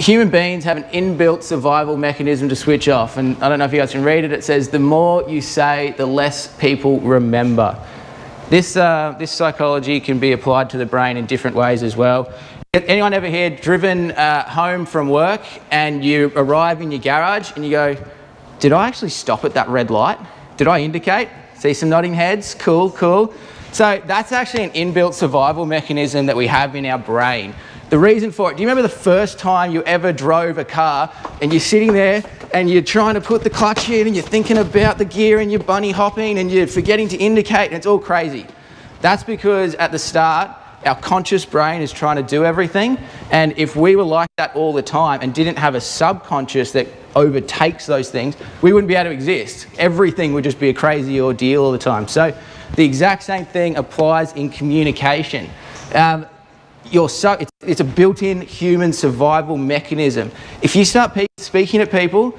human beings have an inbuilt survival mechanism to switch off. And I don't know if you guys can read it. It says, the more you say, the less people remember. This psychology can be applied to the brain in different ways as well. Anyone ever here driven home from work and you arrive in your garage and you go, did I actually stop at that red light? Did I indicate? See some nodding heads? Cool, cool. So that's actually an inbuilt survival mechanism that we have in our brain. The reason for it, do you remember the first time you ever drove a car and you're sitting there and you're trying to put the clutch in and you're thinking about the gear and you're bunny hopping and you're forgetting to indicate and it's all crazy? That's because at the start, our conscious brain is trying to do everything, and if we were like that all the time and didn't have a subconscious that overtakes those things, we wouldn't be able to exist. Everything would just be a crazy ordeal all the time. So the exact same thing applies in communication. It's a built-in human survival mechanism. If you start speaking at people,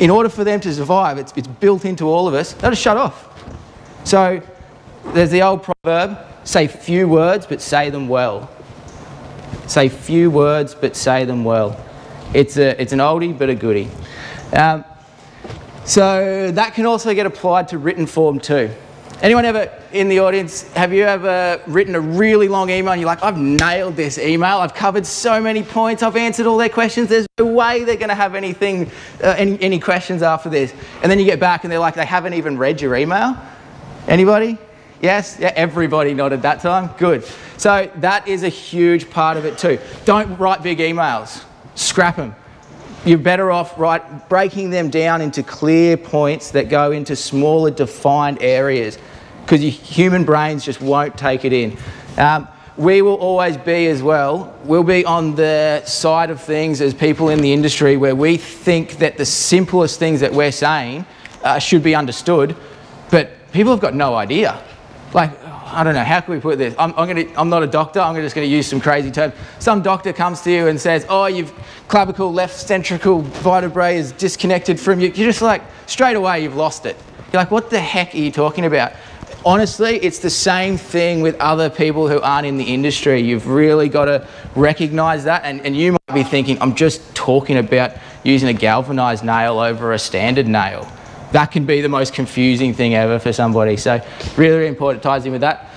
in order for them to survive, it's built into all of us, they'll just shut off. So there's the old proverb, say few words, but say them well. Say few words, but say them well. It's an oldie, but a goodie. So that can also get applied to written form too. Anyone ever in the audience, have you ever written a really long email and you're like, I've nailed this email, I've covered so many points, I've answered all their questions, there's no way they're going to have anything, any questions after this. And then you get back and they're like, they haven't even read your email? Anybody? Yes? Yeah, everybody nodded that time. Good. So that is a huge part of it too. Don't write big emails. Scrap them. You're better off breaking them down into clear points that go into smaller defined areas, because your human brains just won't take it in. We will always be as well, we'll be on the side of things as people in the industry where we think that the simplest things that we're saying should be understood, but people have got no idea. Like, I don't know, how can we put this? I'm not a doctor, I'm just going to use some crazy terms. Some doctor comes to you and says, oh, you've clavicle left ventricle vertebrae is disconnected from you. You're just like, straight away you've lost it. You're like, what the heck are you talking about? Honestly, it's the same thing with other people who aren't in the industry. You've really got to recognise that, and you might be thinking, I'm just talking about using a galvanised nail over a standard nail. That can be the most confusing thing ever for somebody. So really, really important, ties in with that.